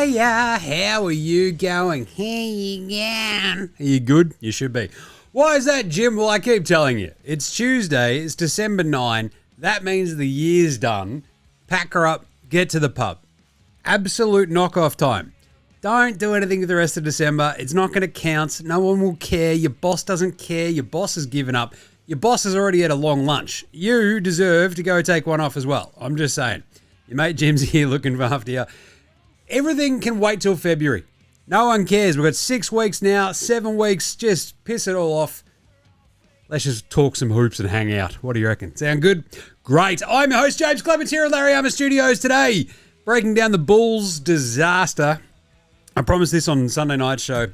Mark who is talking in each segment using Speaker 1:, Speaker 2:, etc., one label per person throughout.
Speaker 1: Hiya, how are you going? How you going? Are you good? You should be. Why is that, Jim? Well, I keep telling you. It's Tuesday. It's December 9. That means the year's done. Pack her up. Get to the pub. Absolute knockoff time. Don't do anything for the rest of December. It's not going to count. No one will care. Your boss doesn't care. Your boss has given up. Your boss has already had a long lunch. You deserve to go take one off as well. I'm just saying. Your mate Jim's here looking after you. Everything can wait till February. No one cares. We've got 6 weeks now, 7 weeks. Just piss it all off. Let's just talk some hoops and hang out. What do you reckon? Sound good? Great. I'm your host, James Clements, here at Larry Armour Studios today, breaking down the Bulls' disaster. I promised this on Sunday night's show.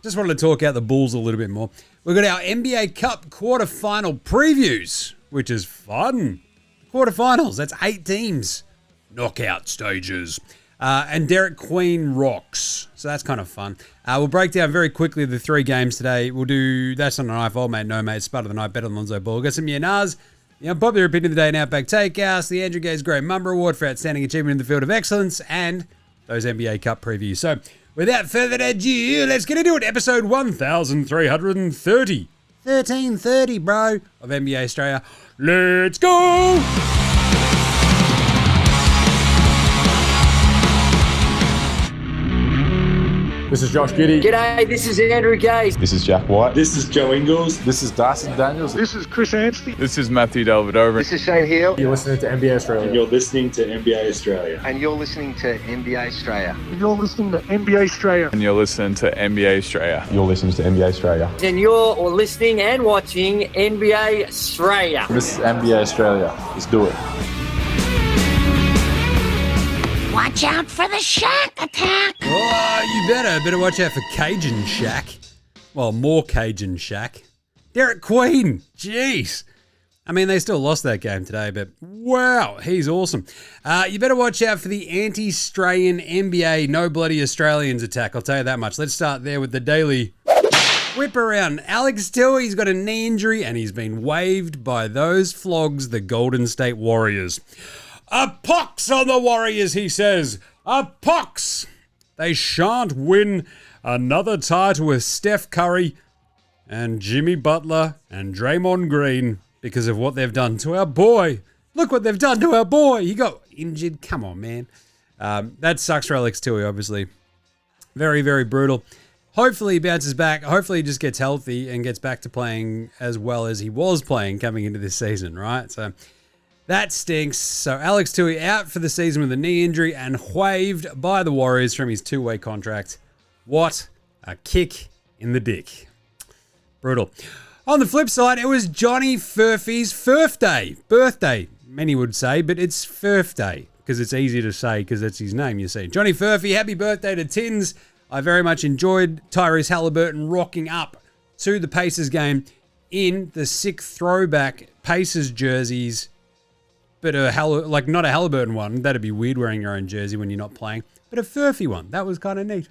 Speaker 1: Just wanted to talk out the Bulls a little bit more. We've got our NBA Cup quarterfinal previews, which is fun. Quarterfinals, that's 8 teams. Knockout stages. And Derik Queen rocks. So that's kind of fun. We'll break down very quickly the 3 games today. We'll do That's Not a Knife, Old Mate, No Mate, Spud of the Night, Than Lonzo Ball. We'll get some Yanars, the Unpopular Opinion of the Day, and Outback Takehouse, the Andrew Gaze Great MAMBA Award for Outstanding Achievement in the Field of Excellence, and those NBA Cup previews. So without further ado, let's get into it. Episode 1330. 1330, bro, of NBA Straya. Let's go!
Speaker 2: This is Josh Giddey.
Speaker 3: G'day, this is Andrew Gaze.
Speaker 4: This is Jack White.
Speaker 5: This is Joe Ingles.
Speaker 2: This is Dyson Daniels.
Speaker 6: This is Chris Anstey.
Speaker 7: This is Matthew Delvedova.
Speaker 3: This is Shane Hill.
Speaker 2: You're listening to NBA Australia.
Speaker 5: And you're listening to NBA Australia.
Speaker 3: And you're listening to NBA Straya.
Speaker 6: And you're listening to NBA Straya.
Speaker 7: And you're listening to NBA Straya.
Speaker 4: You're listening to NBA Australia.
Speaker 3: And you're listening and watching NBA Straya.
Speaker 4: This is NBA Australia. Let's do it.
Speaker 8: Watch out for the Shaq attack.
Speaker 1: Oh, you better watch out for Cajun Shaq. Well, more Cajun Shaq. Derik Queen. Jeez. I mean, they still lost that game today, but wow, he's awesome. You better watch out for the anti-Strayan NBA No Bloody Australians attack. I'll tell you that much. Let's start there with the daily whip around. Alex Tilley's got a knee injury and he's been waived by those flogs, the Golden State Warriors. A pox on the Warriors, he says. A pox. They shan't win another title with Steph Curry and Jimmy Butler and Draymond Green because of what they've done to our boy. Look what they've done to our boy. He got injured. Come on, man. That sucks for Alex Tilley, obviously. Very, very brutal. Hopefully he bounces back. Hopefully he just gets healthy and gets back to playing as well as he was playing coming into this season, right? So that stinks. So Alex Tilley out for the season with a knee injury and waived by the Warriors from his 2-way contract. What a kick in the dick. Brutal. On the flip side, it was Johnny Furphy's Furf Day. Birthday, many would say, but it's Furf Day because it's easy to say because that's his name, you see. Johnny Furphy, happy birthday to Tins. I very much enjoyed Tyrese Halliburton rocking up to the Pacers game in the sick throwback Pacers jerseys. But not a Halliburton one. That'd be weird wearing your own jersey when you're not playing. But a Furphy one. That was kind of neat.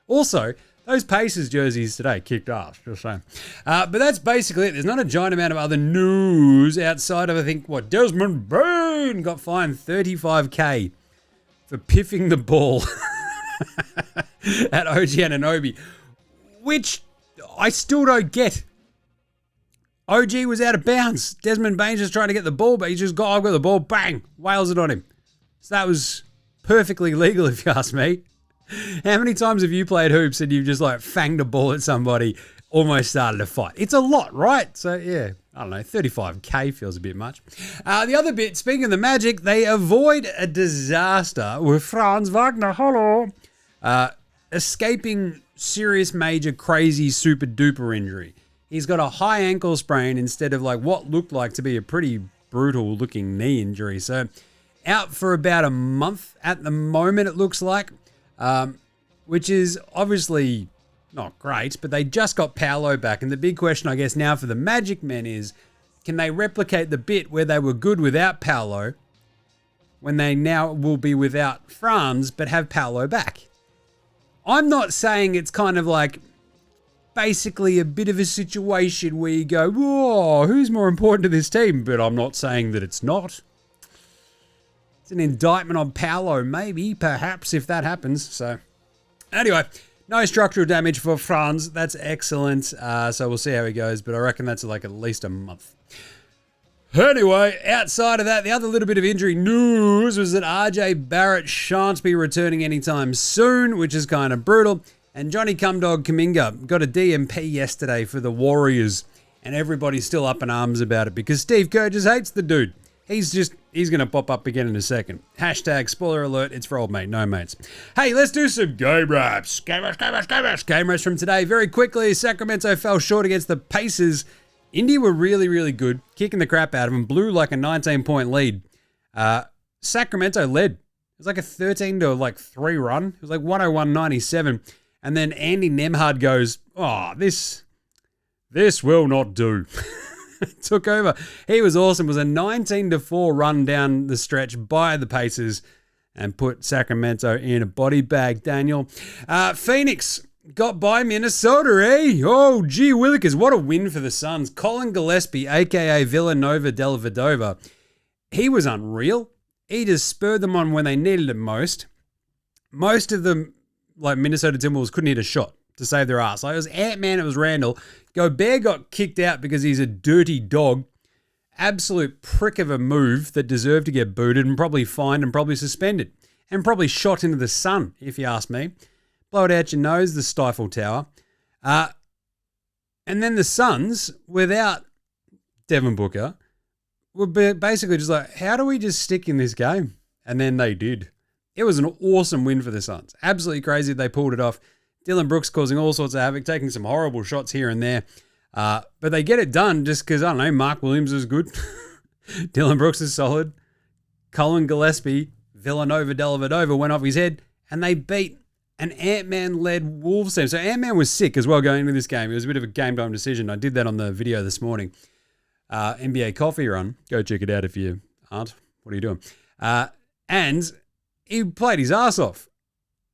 Speaker 1: Also, those Pacers jerseys today kicked ass. Just saying. But that's basically it. There's not a giant amount of other news outside of, I think, Desmond Bain got fined $35,000 for piffing the ball at OG Anunoby, which I still don't get. OG was out of bounds. Desmond Bain's just trying to get the ball, but I've got the ball, bang, wails it on him. So that was perfectly legal if you ask me. How many times have you played hoops and you've just fanged a ball at somebody, almost started a fight? It's a lot, right? So yeah, I don't know, $35,000 feels a bit much. The other bit, speaking of the Magic, they avoid a disaster with Franz Wagner, hello, escaping serious, major, crazy, super duper injury. He's got a high ankle sprain instead of what looked like to be a pretty brutal looking knee injury. So out for about a month at the moment, it looks like, which is obviously not great, but they just got Paolo back. And the big question, I guess, now for the Magic men is, can they replicate the bit where they were good without Paolo when they now will be without Franz, but have Paolo back? I'm not saying it's kind of basically a bit of a situation where you go, whoa, who's more important to this team? But I'm not saying that it's not. It's an indictment on Paolo, maybe, perhaps, if that happens. So, anyway, no structural damage for Franz. That's excellent. So we'll see how he goes, but I reckon that's like at least a month. Anyway, outside of that, the other little bit of injury news was that RJ Barrett shan't be returning anytime soon, which is kind of brutal. And Johnny Cumdog Kuminga got a DMP yesterday for the Warriors, and everybody's still up in arms about it because Steve Kerr just hates the dude. He's going to pop up again in a second. Hashtag spoiler alert, it's for old mate, no mates. Hey, let's do some game raps. Game raps from today. Very quickly, Sacramento fell short against the Pacers. Indy were really, really good, kicking the crap out of them, blew like a 19-point lead. Sacramento led. It was like a 13-3 run. It was like 101-97. And then Andy Nemhard goes, oh, this will not do. Took over. He was awesome. It was a 19-4 run down the stretch by the Pacers and put Sacramento in a body bag, Daniel. Phoenix got by Minnesota, eh? Oh, gee willikers, what a win for the Suns. Colin Gillespie, a.k.a. Villanova Del Vedova, he was unreal. He just spurred them on when they needed it most. Most of them, like Minnesota Timberwolves, couldn't hit a shot to save their ass. Like it was Ant-Man, it was Randall. Gobert got kicked out because he's a dirty dog. Absolute prick of a move that deserved to get booted and probably fined and probably suspended. And probably shot into the sun, if you ask me. Blow it out your nose, the Stifle Tower. And then the Suns, without Devin Booker, were basically just like, how do we just stick in this game? And then they did. It was an awesome win for the Suns. Absolutely crazy they pulled it off. Dylan Brooks causing all sorts of havoc, taking some horrible shots here and there. But they get it done just because, I don't know, Mark Williams is good. Dylan Brooks is solid. Colin Gillespie, Villanova Del Vedova went off his head, and they beat an Ant-Man-led Wolves team. So Ant-Man was sick as well going into this game. It was a bit of a game-time decision. I did that on the video this morning. NBA Coffee Run. Go check it out if you aren't. What are you doing? And he played his ass off.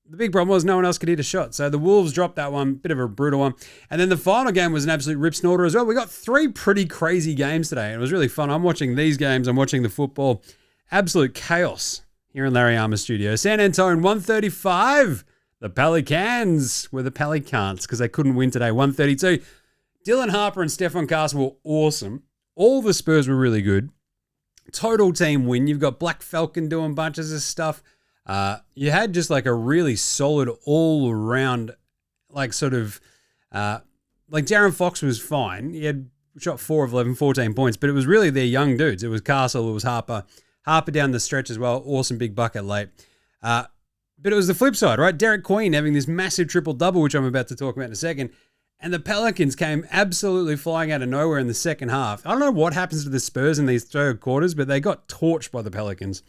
Speaker 1: The big problem was no one else could hit a shot. So the Wolves dropped that one, bit of a brutal one. And then the final game was an absolute rip snorter as well. We got 3 pretty crazy games today. And it was really fun. I'm watching these games. I'm watching the football. Absolute chaos here in Larry Armour Studio. San Antonio 135. The Pelicans were the Pelicans because they couldn't win today. 132. Dylan Harper and Stephon Castle were awesome. All the Spurs were really good. Total team win. You've got Black Falcon doing bunches of stuff. You had just like a really solid all-around, like sort of, like Darren Fox was fine. He had shot 4 of 11, 14 points, but it was really their young dudes. It was Castle, it was Harper. Harper down the stretch as well. Awesome big bucket late. But it was the flip side, right? Derik Queen having this massive triple-double, which I'm about to talk about in a second. And the Pelicans came absolutely flying out of nowhere in the second half. I don't know what happens to the Spurs in these third quarters, but they got torched by the Pelicans.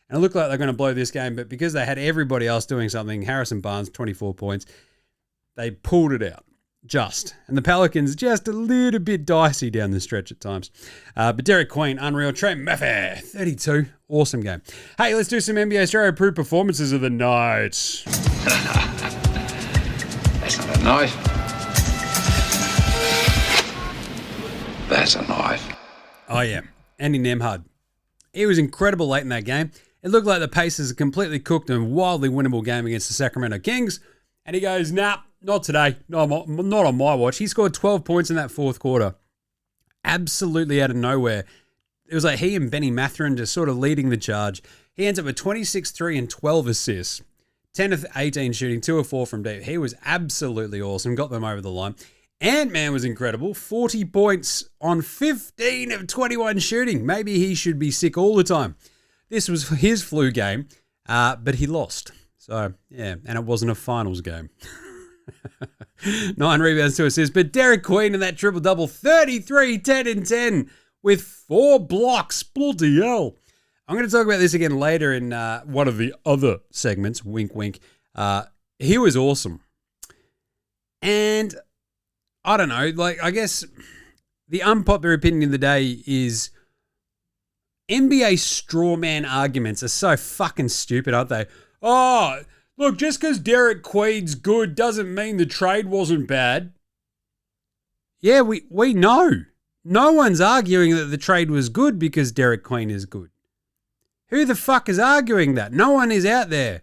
Speaker 1: And it looked like they're going to blow this game, but because they had everybody else doing something, Harrison Barnes, 24 points, they pulled it out. Just. And the Pelicans just a little bit dicey down the stretch at times. But Derik Queen, unreal. Trey Murphy, 32. Awesome game. Hey, let's do some NBA Straya approved performances of the night.
Speaker 9: That's not a knife. That's a knife.
Speaker 1: Oh, yeah. Andy Nemhard. He was incredible late in that game. It looked like the Pacers completely cooked a wildly winnable game against the Sacramento Kings. And he goes, nah, not today. Not on my watch. He scored 12 points in that fourth quarter. Absolutely out of nowhere. It was like he and Benny Mathurin just sort of leading the charge. He ends up with 26, 3, and 12 assists. 10 of 18 shooting, 2 of 4 from deep. He was absolutely awesome. Got them over the line. Ant-Man was incredible. 40 points on 15 of 21 shooting. Maybe he should be sick all the time. This was his flu game, but he lost. So, yeah, and it wasn't a finals game. 9 rebounds, 2 assists. But Derik Queen in that triple-double, 33, 10, and 10 with 4 blocks. Bloody hell. I'm going to talk about this again later in one of the other segments. Wink, wink. He was awesome. And I don't know, like, I guess the unpopular opinion of the day is NBA strawman arguments are so fucking stupid, aren't they? Oh, look, just because Derik Queen's good doesn't mean the trade wasn't bad. Yeah, we know. No one's arguing that the trade was good because Derik Queen is good. Who the fuck is arguing that? No one is out there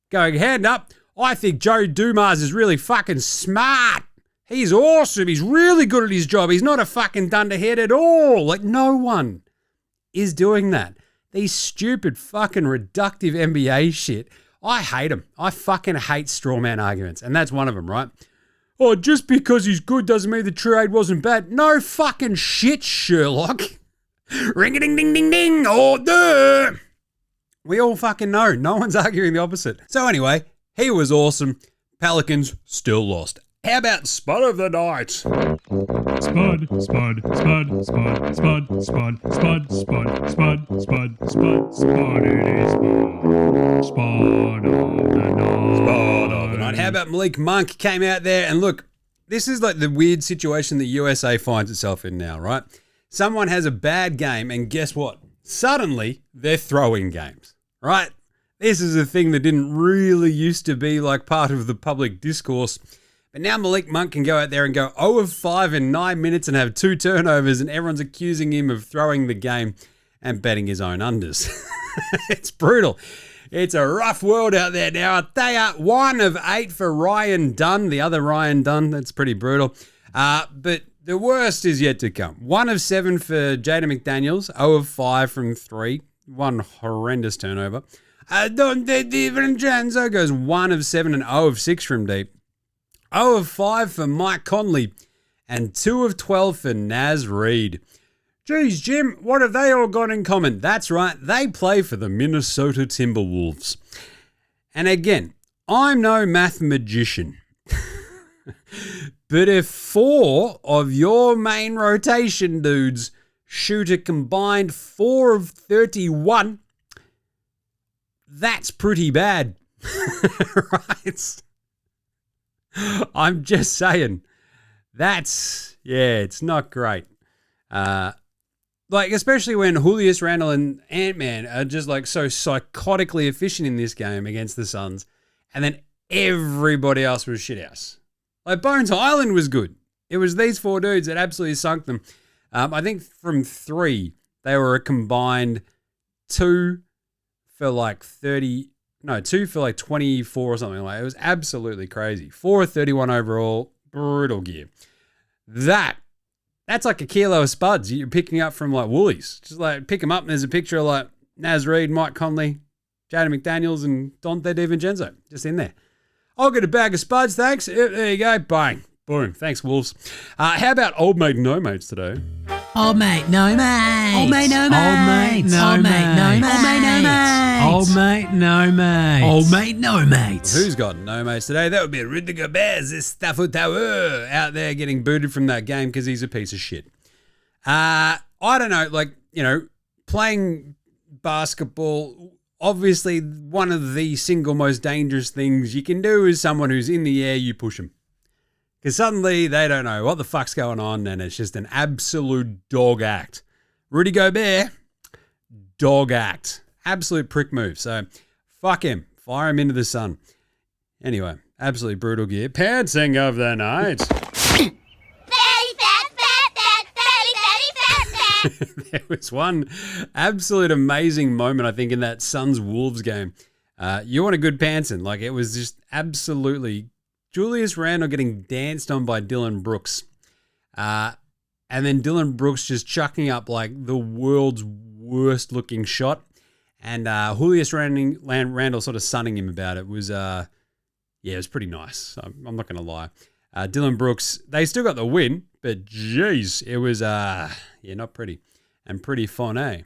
Speaker 1: going, hand up, I think Joe Dumas is really fucking smart. He's awesome. He's really good at his job. He's not a fucking dunderhead at all. Like, no one is doing that. These stupid fucking reductive NBA shit. I hate them. I fucking hate straw man arguments. And that's one of them, right? Oh, just because he's good doesn't mean the trade wasn't bad. No fucking shit, Sherlock. Ring-a-ding-ding-ding-ding. Oh, duh. We all fucking know. No one's arguing the opposite. So anyway, he was awesome. Pelicans still lost. How about Spud of the night?
Speaker 10: Spud, Spud, Spud, Spud, Spud, Spud, Spud, Spud, Spud, Spud, Spud, Spud, it is Spud. Spud of the night.
Speaker 1: Spud of the night. How about Malik Monk came out there and look, this is like the weird situation the USA finds itself in now, right? Someone has a bad game and guess what? Suddenly, they're throwing games, right? This is a thing that didn't really used to be like part of the public discourse. But now Malik Monk can go out there and go 0 of 5 in 9 minutes and have 2 turnovers and everyone's accusing him of throwing the game and betting his own unders. It's brutal. It's a rough world out there now. They are 1 of 8 for Ryan Dunn, the other Ryan Dunn. That's pretty brutal. But the worst is yet to come. 1 of 7 for Jaden McDaniels, 0 of 5 from 3. 1 horrendous turnover. DiVincenzo goes 1 of 7 and 0 of 6 from deep. 0 of 5 for Mike Conley and 2 of 12 for Naz Reid. Geez, Jim, what have they all got in common? That's right, they play for the Minnesota Timberwolves. And again, I'm no math magician. But if 4 of your main rotation dudes shoot a combined 4 of 31, that's pretty bad. Right? I'm just saying. It's not great. Especially when Julius Randle and Ant-Man are just like so psychotically efficient in this game against the Suns, and then everybody else was shithouse. Like Bones Highland was good. It was these 4 dudes that absolutely sunk them. I think from 3, they were a combined 2 for like 30... No, 2 for like 24 or something like that. It was absolutely crazy. 4 of 31 overall. Brutal gear. That's like a kilo of spuds you're picking up from like Woolies. Just like pick them up and there's a picture of like Naz Reid, Mike Conley, Jaden McDaniels and Dante DiVincenzo just in there. I'll get a bag of spuds, thanks. There you go. Bang. Boom. Thanks, Wolves. How about old mate, no mates today?
Speaker 8: Old mate, no mates. Old mate, no mates.
Speaker 10: Old mate, no mates.
Speaker 8: Old mate, no mates.
Speaker 10: Old mate, no mates.
Speaker 8: Old mate, no mates.
Speaker 1: Who's got no mates today? That would be Rudy Gobert, Stafford Tower, out there getting booted from that game because he's a piece of shit. I don't know, playing basketball, obviously one of the single most dangerous things you can do is someone who's in the air, you push them. Because suddenly they don't know what the fuck's going on and it's just an absolute dog act. Rudy Gobert, dog act. Absolute prick move. So fuck him. Fire him into the sun. Anyway, absolutely brutal gear. Pantsing of the night. There was one absolute amazing moment, I think, in that Suns-Wolves game. You want a good pantsing. Like, it was just absolutely... Julius Randle getting danced on by Dylan Brooks. And then Dylan Brooks just chucking up like the world's worst looking shot. And Julius Randle sort of sunning him about it. It was pretty nice. I'm not going to lie. Dylan Brooks, they still got the win, but geez, it was, not pretty. And pretty fun, eh?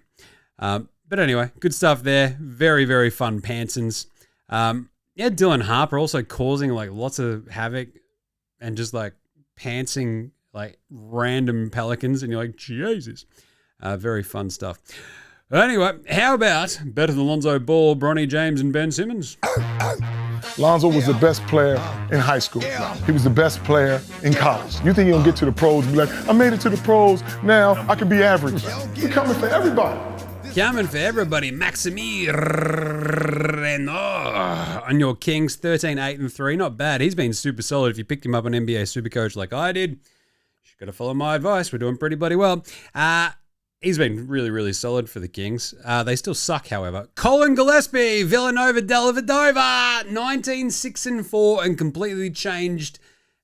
Speaker 1: But anyway, good stuff there. Very, very fun pantsins. Dylan Harper also causing like lots of havoc and just like pantsing like random Pelicans, and you're like, Jesus. Very fun stuff. Anyway, how about better than Lonzo Ball, Bronny James, and Ben Simmons?
Speaker 11: Lonzo was the best player in high school. He was the best player in college. You think he'll get to the pros and be like, I made it to the pros, now I can be average. He's coming for everybody.
Speaker 1: Coming for everybody, Maximir on your Kings, 13-8-3. Not bad. He's been super solid. If you picked him up on NBA Supercoach like I did, you've got to follow my advice. We're doing pretty bloody well. he's been really, really solid for the Kings. They still suck, however. Colin Gillespie, Villanova Dellavedova, 19-6-4, and completely changed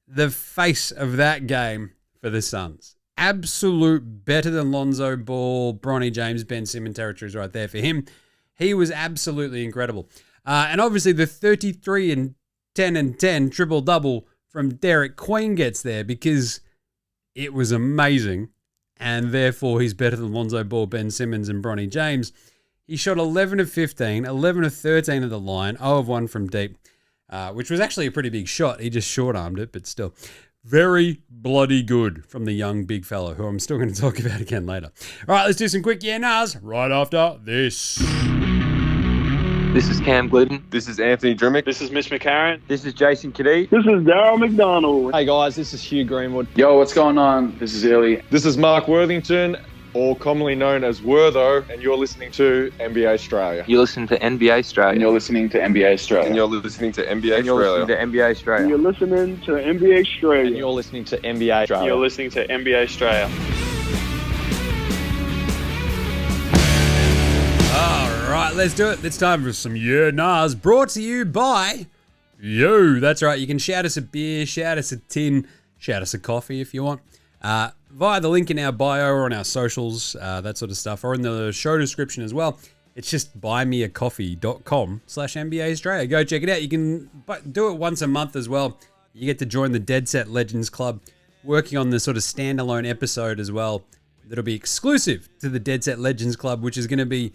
Speaker 1: the face of that game for the Suns. Absolute better than Lonzo Ball, Bronny James, Ben Simmons territories right there for him. He was absolutely incredible. And obviously the 33-10-10 triple-double from Derik Queen gets there because it was amazing, and therefore he's better than Lonzo Ball, Ben Simmons, and Bronny James. He shot 11 of 15, 11 of 13 at the line, 0 of 1 from deep, which was actually a pretty big shot. He just short-armed it, but still. Very bloody good from the young big fella, who I'm still going to talk about again later. All right, let's do some quick yeah-nahs right after this.
Speaker 12: This is Cam Glidden.
Speaker 13: This is Anthony Drimmick.
Speaker 14: This is Mitch McCarron.
Speaker 12: This is Jason Giddey.
Speaker 6: This is Darryl McDonald.
Speaker 15: Hey guys, this is Hugh Greenwood.
Speaker 9: Yo, what's going on? This is Illy.
Speaker 4: This is Mark Worthington, or commonly known as Wortho, and you're listening to NBA Straya.
Speaker 12: You're listening to NBA Straya.
Speaker 9: And you're listening to NBA Straya.
Speaker 13: And you're listening to NBA
Speaker 12: And you're listening to
Speaker 13: Straya.
Speaker 12: NBA Straya.
Speaker 6: And you're listening to NBA Straya.
Speaker 15: And you're listening to NBA Straya.
Speaker 14: You're listening to NBA Straya.
Speaker 1: All right, let's do it. It's time for some yeah-nahs, brought to you by you. That's right. You can shout us a beer, shout us a tin, shout us a coffee if you want. Via the link in our bio or on our socials, that sort of stuff, or in the show description as well. It's just buymeacoffee.com/NBA Australia. Go check it out. You can do it once a month as well. You get to join the Dead Set Legends Club, working on the sort of standalone episode as well. That'll be exclusive to the Dead Set Legends Club, which is going to be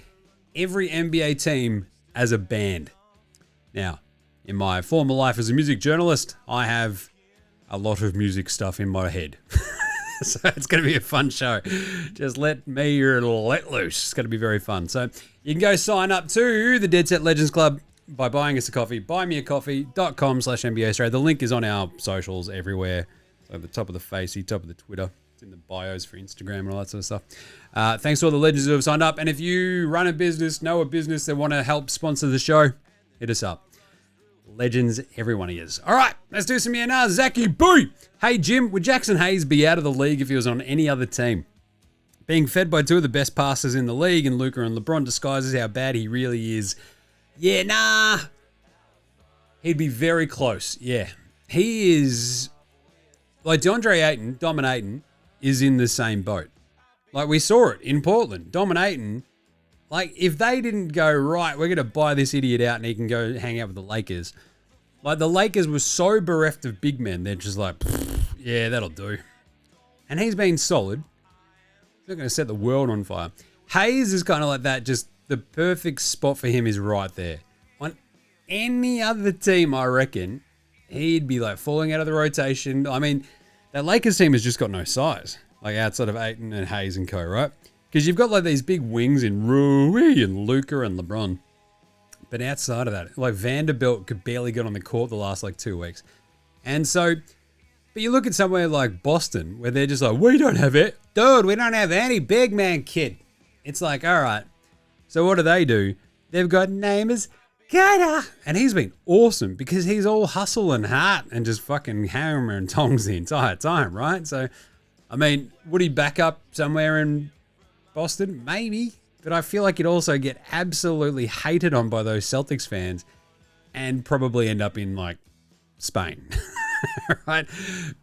Speaker 1: every NBA team as a band. Now, in my former life as a music journalist, I have a lot of music stuff in my head. So it's going to be a fun show. Just let me let loose. It's going to be very fun. So you can go sign up to the Dead Set Legends Club by buying us a coffee. Buymeacoffee.com/NBA Australia. The link is on our socials everywhere. So at the top of the facey, top of the Twitter. It's in the bios for Instagram and all that sort of stuff. Thanks to all the legends who have signed up. And if you run a business, know a business that want to help sponsor the show, hit us up. Legends, everyone is. All right, let's do some yeah-nahs. Zachy Boo! Hey, Jim, would Jackson Hayes be out of the league if he was on any other team? Being fed by two of the best passers in the league, and Luka and LeBron, disguises how bad he really is. Yeah, nah. He'd be very close, yeah. He is... Like, DeAndre Ayton, dominating, is in the same boat. Like, we saw it in Portland. Dominating... Like, if they didn't go, right, we're going to buy this idiot out and he can go hang out with the Lakers. Like, the Lakers were so bereft of big men, they're just like, yeah, that'll do. And he's been solid. He's not going to set the world on fire. Hayes is kind of like that, just the perfect spot for him is right there. On any other team, I reckon, he'd be like falling out of the rotation. I mean, that Lakers team has just got no size. Like, outside of Ayton and Hayes and co, right? Because you've got like these big wings in Rui and Luka and LeBron. But outside of that, like Vanderbilt could barely get on the court the last like 2 weeks. And so, but you look at somewhere like Boston where they're just like, we don't have it. Dude, we don't have any big man kid. It's like, all right. So what do? They've got Namers Giddey. And he's been awesome because he's all hustle and heart and just fucking hammer and tongs the entire time, right? So, I mean, would he back up somewhere in Boston? Maybe. But I feel like he'd also get absolutely hated on by those Celtics fans and probably end up in, like, Spain. Right?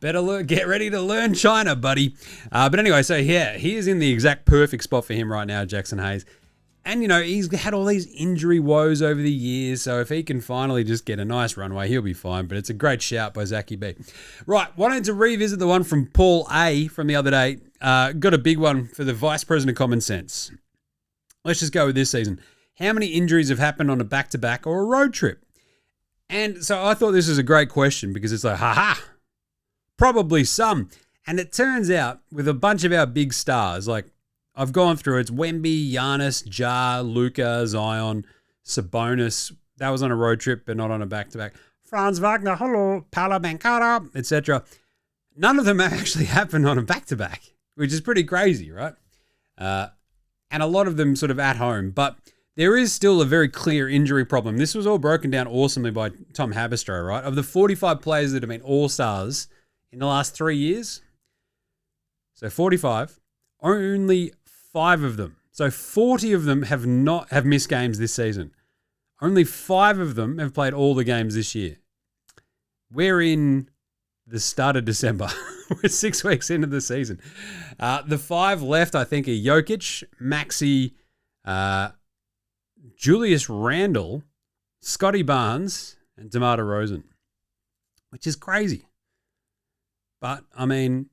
Speaker 1: Better get ready to learn China, buddy. But anyway, so yeah, he is in the exact perfect spot for him right now, Jackson Hayes. And, you know, he's had all these injury woes over the years, so if he can finally just get a nice runway, he'll be fine. But it's a great shout by Zachy B. Right, wanted to revisit the one from Paul A. from the other day. Got a big one for the Vice President of Common Sense. Let's just go with this season. How many injuries have happened on a back-to-back or a road trip? And so I thought this was a great question because it's like, haha, probably some. And it turns out with a bunch of our big stars, like I've gone through, it's Wemby, Giannis, Ja, Luka, Zion, Sabonis. That was on a road trip, but not on a back-to-back. Franz Wagner, hello, Paolo Banchero, etc. None of them actually happened on a back-to-back, which is pretty crazy, right? And a lot of them sort of at home. But there is still a very clear injury problem. This was all broken down awesomely by Tom Haberstroh, right? Of the 45 players that have been all-stars in the last 3 years, so 45, only 5 of them. So 40 of them have missed games this season. Only 5 of them have played all the games this year. We're in the start of December. We're 6 weeks into the season. The 5 left, I think, are Jokic, Maxey, Julius Randle, Scotty Barnes, and DeMar DeRozan, which is crazy. But, I mean,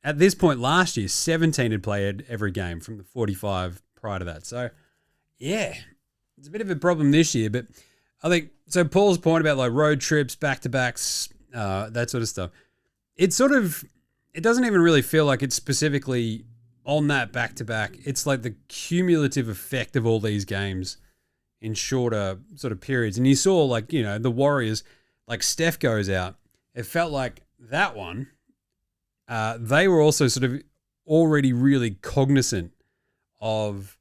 Speaker 1: at this point last year, 17 had played every game from the 45 prior to that. So, yeah, it's a bit of a problem this year. But I think, so Paul's point about like road trips, back-to-backs, that sort of stuff, it doesn't even really feel like it's specifically on that back-to-back. It's like the cumulative effect of all these games in shorter sort of periods. And you saw, like, you know, the Warriors, like Steph goes out. It felt like that one, they were also sort of already really cognizant of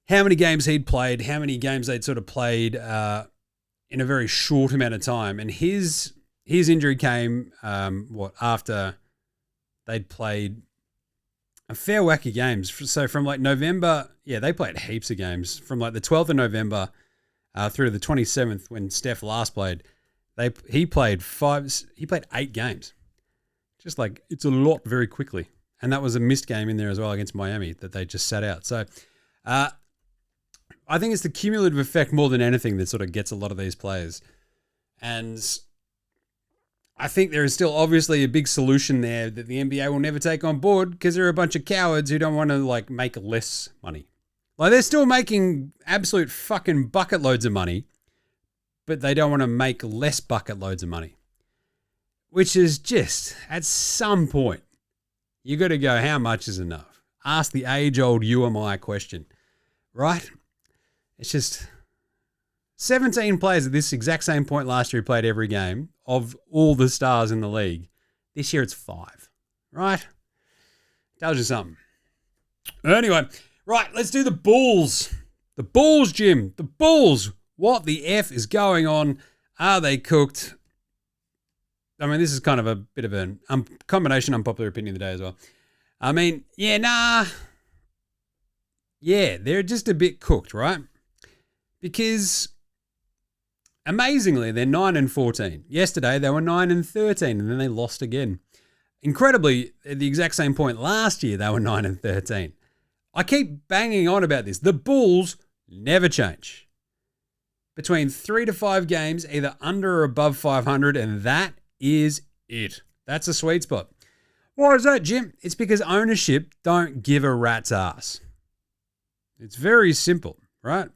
Speaker 1: how many games he'd played, how many games they'd sort of played in a very short amount of time. And his injury came, after they'd played a fair whack of games. So from like November, they played heaps of games. From like the 12th of November through to the 27th when Steph last played, he played 8 games. Just like, it's a lot very quickly. And that was a missed game in there as well against Miami that they just sat out. So I think it's the cumulative effect more than anything that sort of gets a lot of these players. And I think there is still obviously a big solution there that the NBA will never take on board because they're a bunch of cowards who don't want to like make less money. Like, they're still making absolute fucking bucket loads of money, but they don't want to make less bucket loads of money. Which is just, at some point, you got to go, how much is enough? Ask the age-old you am I question, right? It's just 17 players at this exact same point last year who played every game of all the stars in the league. This year it's 5, right? Tells you something. Anyway, right, let's do the Bulls. The Bulls, Jim. The Bulls. What the F is going on? Are they cooked? I mean, this is kind of a bit of a combination unpopular opinion of the day as well. I mean, they're just a bit cooked, right? Because amazingly, they're 9-14. Yesterday, they were 9-13, and then they lost again. Incredibly, at the exact same point last year, they were 9-13. I keep banging on about this. The Bulls never change. Between 3 to 5 games, either under or above 500, and that is it. That's a sweet spot. Why is that, Jim? It's because ownership don't give a rat's ass. It's very simple, right?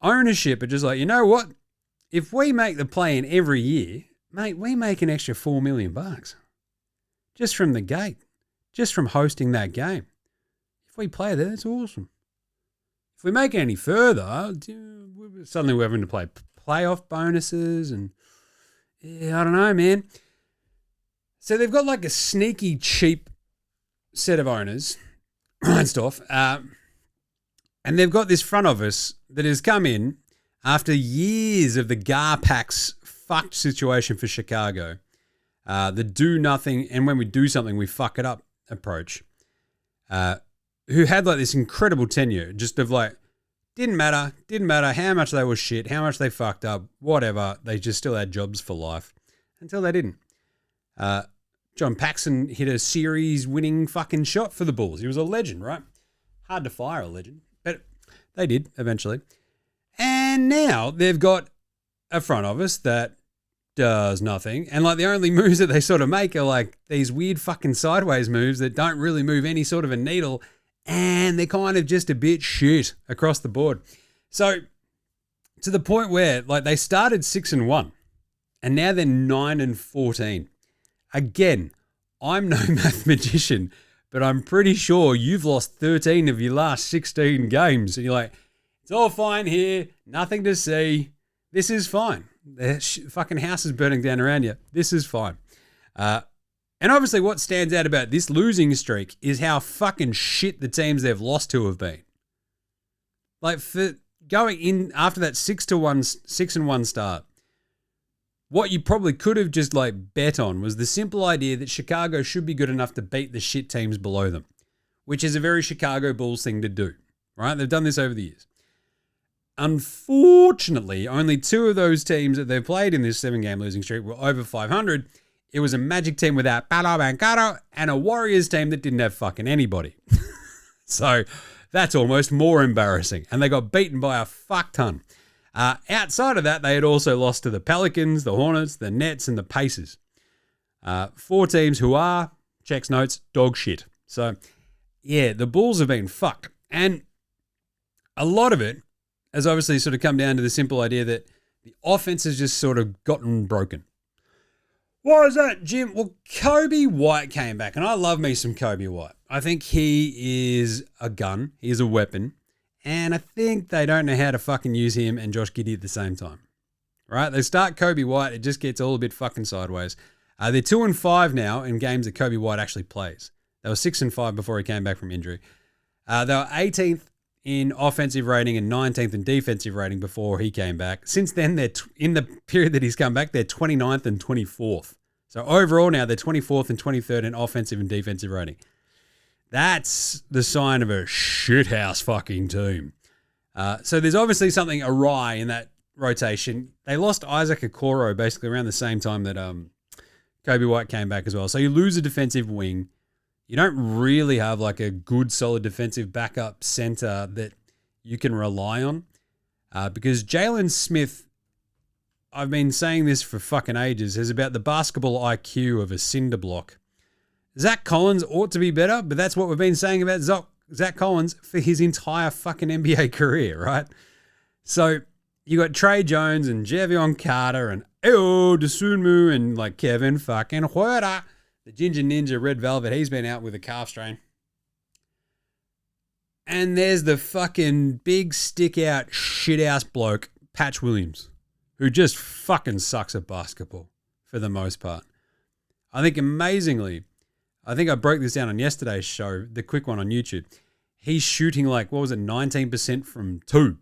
Speaker 1: Ownership are just like, you know what? If we make the play-in every year, mate, we make an extra $4 million just from the gate, just from hosting that game. If we play there, that's awesome. If we make it any further, suddenly we're having to play playoff bonuses and I don't know, man. So they've got like a sneaky cheap set of owners and stuff. And they've got this front office that has come in after years of the Garpax fucked situation for Chicago. The do nothing, and when we do something, we fuck it up approach. Who had like this incredible tenure, just of like, didn't matter how much they were shit, how much they fucked up, whatever. They just still had jobs for life until they didn't. John Paxson hit a series-winning fucking shot for the Bulls. He was a legend, right? Hard to fire a legend, but they did eventually. And now they've got a front office that does nothing. And like the only moves that they sort of make are like these weird fucking sideways moves that don't really move any sort of a needle. And they're kind of just a bit shit across the board. So to the point where like they started 6-1 and now they're 9-14. Again, I'm no mathematician, but I'm pretty sure you've lost 13 of your last 16 games. And you're like, it's all fine here. Nothing to see. This is fine. The fucking house is burning down around you. This is fine. And obviously what stands out about this losing streak is how fucking shit the teams they've lost to have been. Like for going in after that 6-1 start, what you probably could have just like bet on was the simple idea that Chicago should be good enough to beat the shit teams below them. which is a very Chicago Bulls thing to do, right? They've done this over the years. Unfortunately, only 2 of those teams that they've played in this 7-game losing streak were over 500. It was a Magic team without Paolo Banchero and a Warriors team that didn't have fucking anybody. So that's almost more embarrassing. And they got beaten by a fuck ton. Outside of that, they had also lost to the Pelicans, the Hornets, the Nets, and the Pacers. 4 teams who are, checks notes, dog shit. So, yeah, the Bulls have been fucked. And a lot of it has obviously sort of come down to the simple idea that the offense has just sort of gotten broken. Why is that, Jim? Well, Kobe White came back, and I love me some Kobe White. I think he is a gun. He is a weapon. And I think they don't know how to fucking use him and Josh Giddey at the same time. Right? They start Kobe White, it just gets all a bit fucking sideways. They're 2-5 now in games that Kobe White actually plays. They were 6-5 before he came back from injury. They were 18th in offensive rating and 19th in defensive rating before he came back. Since then, they're in the period that he's come back, they're 29th and 24th. So overall now, they're 24th and 23rd in offensive and defensive rating. That's the sign of a shithouse fucking team. So there's obviously something awry in that rotation. They lost Isaac Okoro basically around the same time that Kobe White came back as well. So you lose a defensive wing. You don't really have like a good, solid defensive backup center that you can rely on. Because Jalen Smith, I've been saying this for fucking ages, is about the basketball IQ of a cinder block. Zach Collins ought to be better, but that's what we've been saying about Zach Collins for his entire fucking NBA career, right? So you got Trey Jones and Javion Carter and Dosunmu and like Kevin fucking Huerta, the Ginger Ninja Red Velvet. He's been out with a calf strain. And there's the fucking big stick out shit-ass bloke, Patch Williams, who just fucking sucks at basketball for the most part. I think amazingly, I think I broke this down on yesterday's show, the quick one on YouTube. He's shooting like, 19% from 2.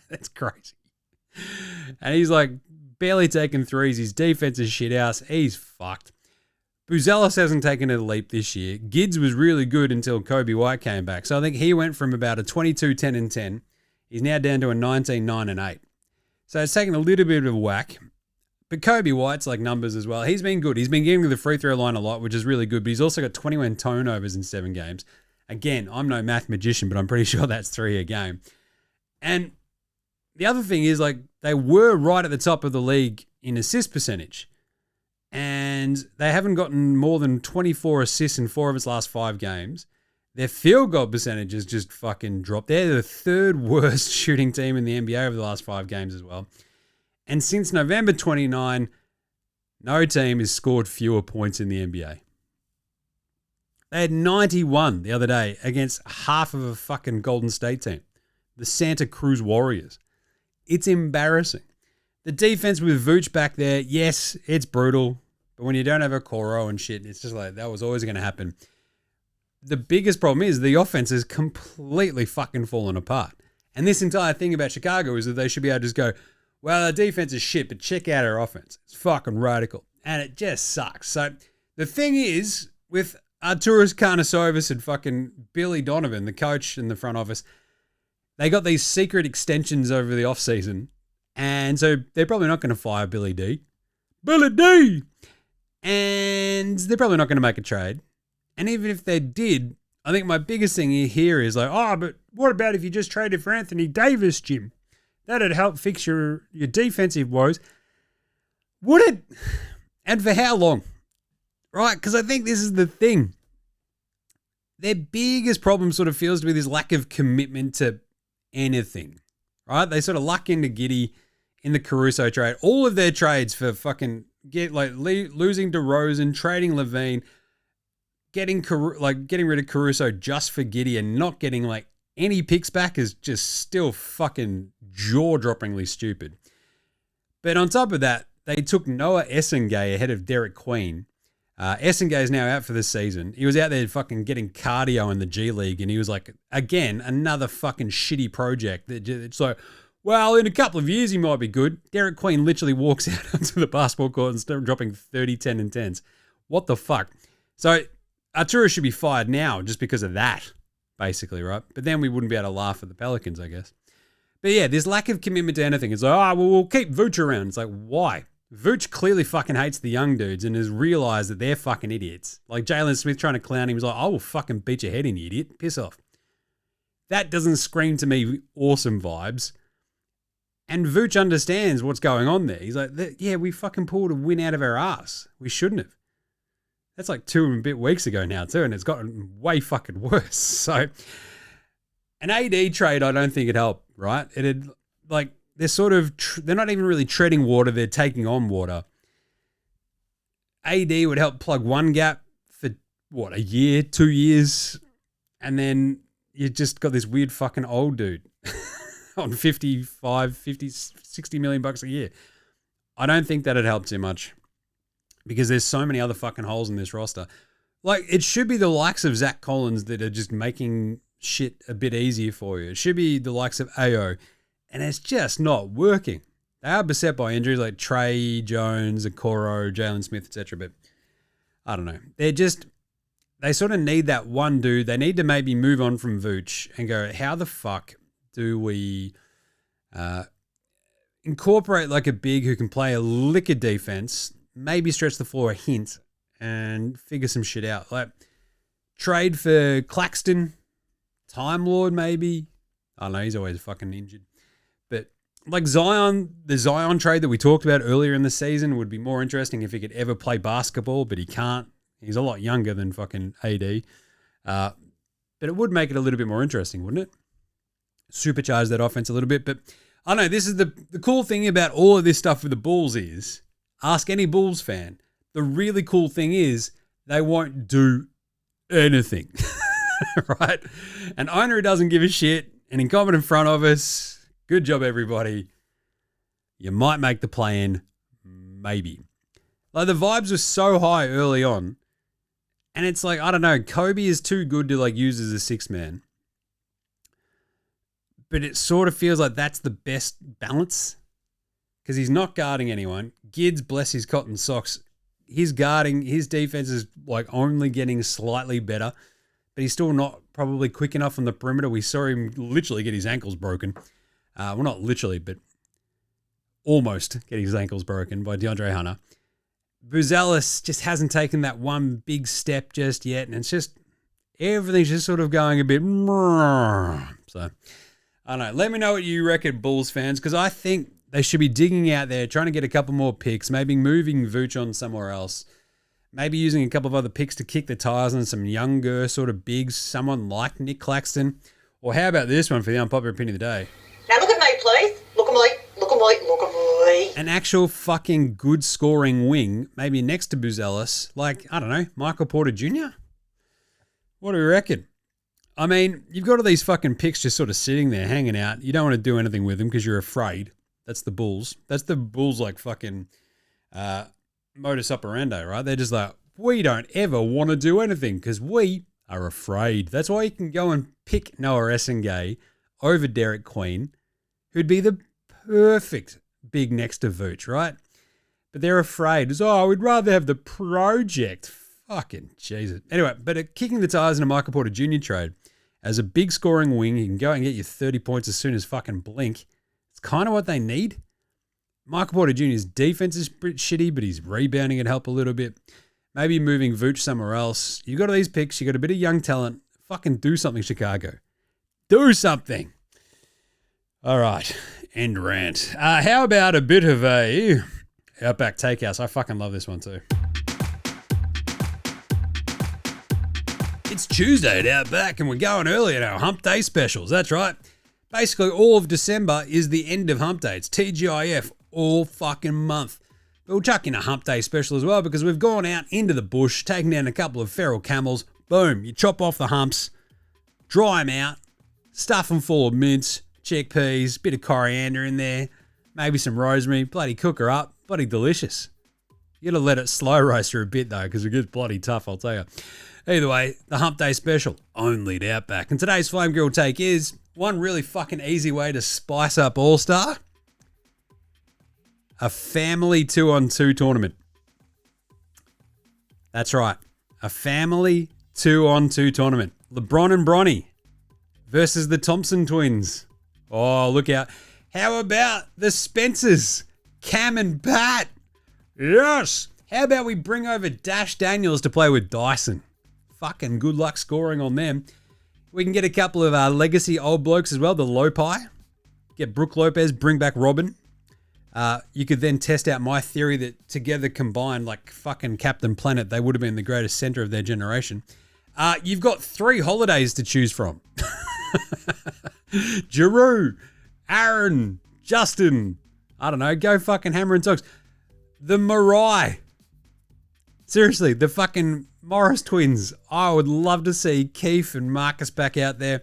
Speaker 1: That's crazy. And he's like barely taking threes. His defense is shit house. He's fucked. Buzelis hasn't taken a leap this year. Giddey was really good until Kobe White came back. So I think he went from about a 22, 10, and 10. He's now down to a 19, 9, and 8. So it's taken a little bit of a whack. But Kobe White's like numbers as well. He's been good. He's been getting to the free throw line a lot, which is really good. But he's also got 21 turnovers in 7 games. Again, I'm no math magician, but I'm pretty sure that's 3 a game. And the other thing is, like, they were right at the top of the league in assist percentage. And they haven't gotten more than 24 assists in 4 of its last 5 games. Their field goal percentage has just fucking dropped. They're the 3rd worst shooting team in the NBA over the last 5 games as well. And since November 29, no team has scored fewer points in the NBA. They had 91 the other day against half of a fucking Golden State team, the Santa Cruz Warriors. It's embarrassing. The defense with Vooch back there, yes, it's brutal. But when you don't have a Okoro and shit, it's just like that was always going to happen. The biggest problem is the offense has completely fucking fallen apart. And this entire thing about Chicago is that they should be able to just go, well, our defense is shit, but check out our offense. It's fucking radical. And it just sucks. So the thing is, with Arturas Karnisovas and fucking Billy Donovan, the coach in the front office, they got these secret extensions over the offseason. And so they're probably not going to fire Billy D. Billy D! And they're probably not going to make a trade. And even if they did, I think my biggest thing here is like, but what about if you just traded for Anthony Davis, Jim? That'd help fix your defensive woes. Would it? And for how long? Right? Because I think this is the thing. Their biggest problem sort of feels to be this lack of commitment to anything. Right? They sort of luck into Giddey in the Caruso trade. All of their trades for fucking losing DeRozan, trading Levine, getting rid of Caruso just for Giddey and not getting like any picks back is just still fucking jaw-droppingly stupid. But on top of that, they took Noah Essengay ahead of Derik Queen. Essengay is now out for the season. He was out there fucking getting cardio in the G League, and he was like, again, another fucking shitty project. It's like, well, in a couple of years he might be good. Derik Queen literally walks out onto the basketball court and starts dropping 30, 10, and 10s. What the fuck? So Arturo should be fired now just because of that, basically, right? But then we wouldn't be able to laugh at the Pelicans, I guess. But yeah, this lack of commitment to anything. It's like, well, we'll keep Vooch around. It's like, why? Vooch clearly fucking hates the young dudes and has realized that they're fucking idiots. Like Jalen Smith trying to clown him. He was like, I will fucking beat your head in, you idiot. Piss off. That doesn't scream to me awesome vibes. And Vooch understands what's going on there. He's like, yeah, we fucking pulled a win out of our ass. We shouldn't have. That's like 2 and a bit weeks ago now too, and it's gotten way fucking worse. So an AD trade, I don't think it'd help, right? It'd like they're sort of they're not even really treading water; they're taking on water. AD would help plug one gap for what, a year, 2 years, and then you just got this weird fucking old dude on 55, 50, 60 million bucks a year. I don't think that'd help too much because there's so many other fucking holes in this roster. Like, it should be the likes of Zach Collins that are just making shit a bit easier for you. It should be the likes of AO, and it's just not working. They are beset by injuries like Trey Jones, Okoro, Jalen Smith, etc. But I don't know. They sort of need that one dude. They need to maybe move on from Vooch and go, how the fuck do we incorporate like a big who can play a lick of defense, maybe stretch the floor a hint, and figure some shit out. Like, trade for Claxton, Time Lord maybe. I don't know, he's always fucking injured. But like Zion, the Zion trade that we talked about earlier in the season would be more interesting if he could ever play basketball, but he can't. He's a lot younger than fucking AD. But it would make it a little bit more interesting, wouldn't it? Supercharge that offense a little bit. But I don't know, this is the cool thing about all of this stuff with the Bulls is, ask any Bulls fan, the really cool thing is they won't do anything, right? An owner who doesn't give a shit, an incompetent front office, good job, everybody. You might make the play-in, maybe. Like, the vibes were so high early on, and it's like, I don't know, Kobe is too good to like use as a sixth man. But it sort of feels like that's the best balance because he's not guarding anyone. Giddey, bless his cotton socks, his defense is like only getting slightly better, but he's still not probably quick enough on the perimeter. We saw him literally get his ankles broken. Well, not literally, but almost get his ankles broken by DeAndre Hunter. Buzelis just hasn't taken that one big step just yet, and it's just, everything's just sort of going a bit, so I don't know. Let me know what you reckon, Bulls fans, because I think they should be digging out there, trying to get a couple more picks, maybe moving Vooch on somewhere else, maybe using a couple of other picks to kick the tires on some younger sort of bigs, someone like Nick Claxton. Or how about this one for the unpopular opinion of the day?
Speaker 16: Now look at me, please. Look at me. Look at me. Look at me.
Speaker 1: An actual fucking good scoring wing, maybe next to Buzelis, like, I don't know, Michael Porter Jr.? What do you reckon? I mean, you've got all these fucking picks just sort of sitting there, hanging out. You don't want to do anything with them because you're afraid. That's the Bulls. That's the Bulls, like, fucking modus operandi, right? They're just like, we don't ever want to do anything because we are afraid. That's why you can go and pick Noah Essengay over Derik Queen, who'd be the perfect big next to Vooch, right? But they're afraid. It's, we'd rather have the project. Fucking Jesus. Anyway, but kicking the tires in a Michael Porter Jr. trade as a big scoring wing, he can go and get you 30 points as soon as fucking blink. It's kind of what they need. Michael Porter Jr.'s defense is pretty shitty, but he's rebounding and help a little bit. Maybe moving Vooch somewhere else. You got all these picks. You got a bit of young talent. Fucking do something, Chicago. Do something. All right. End rant. How about a bit of a Outback Takehouse? I fucking love this one too. It's Tuesday at Outback and we're going early at our Hump Day specials. That's right. Basically, all of December is the end of Hump Day. It's TGIF all fucking month. But we'll chuck in a Hump Day special as well because we've gone out into the bush, taken down a couple of feral camels. Boom, you chop off the humps, dry them out, stuff them full of mince, chickpeas, bit of coriander in there, maybe some rosemary, bloody cook her up, bloody delicious. You gotta let it slow roast her a bit though because it gets bloody tough, I'll tell you. Either way, the Hump Day special, only at Outback. And today's Flame Grill take is one really fucking easy way to spice up All-Star. A family 2-on-2 tournament. That's right. A family 2-on-2 tournament. LeBron and Bronny versus the Thompson twins. Oh, look out. How about the Spencers? Cam and Pat. Yes. How about we bring over Dash Daniels to play with Dyson? Fucking good luck scoring on them. We can get a couple of legacy old blokes as well, the Lopi. Get Brook Lopez, bring back Robin. You could then test out my theory that together combined, like fucking Captain Planet, they would have been the greatest center of their generation. You've got 3 holidays to choose from. Giroux, Aaron, Justin. I don't know. Go fucking hammer and tongs. The Mariah. Seriously, the fucking Morris twins. I would love to see Keith and Marcus back out there.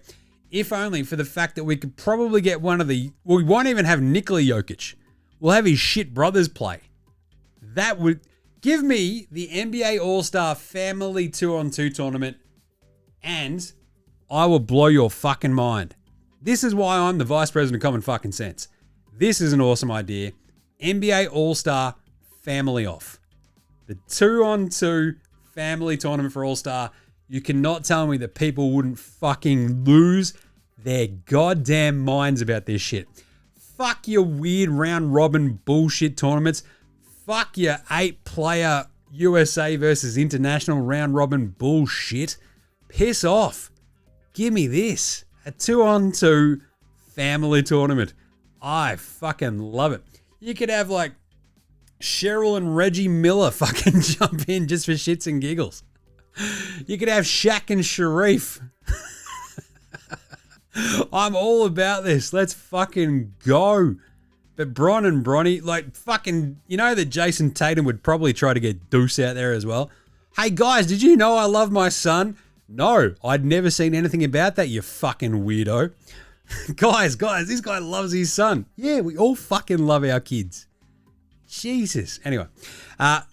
Speaker 1: If only for the fact that we could probably get one of the... Well, we won't even have Nikola Jokic. We'll have his shit brothers play. That would... Give me the NBA All-Star Family 2-on-2 tournament and I will blow your fucking mind. This is why I'm the Vice President of Common Fucking Sense. This is an awesome idea. NBA All-Star Family Off. The 2-on-2 family tournament for All-Star. You cannot tell me that people wouldn't fucking lose their goddamn minds about this shit. Fuck your weird round robin bullshit tournaments. Fuck your 8-player USA versus international round robin bullshit. Piss off. Give me this. A 2-on-2 family tournament. I fucking love it. You could have like Cheryl and Reggie Miller fucking jump in just for shits and giggles. You could have Shaq and Sharif. I'm all about this. Let's fucking go. But Bron and Bronny, like fucking, you know that Jason Tatum would probably try to get Deuce out there as well. Hey guys, did you know I love my son? No, I'd never seen anything about that, you fucking weirdo. Guys, this guy loves his son. Yeah, we all fucking love our kids. Jesus. Anyway, but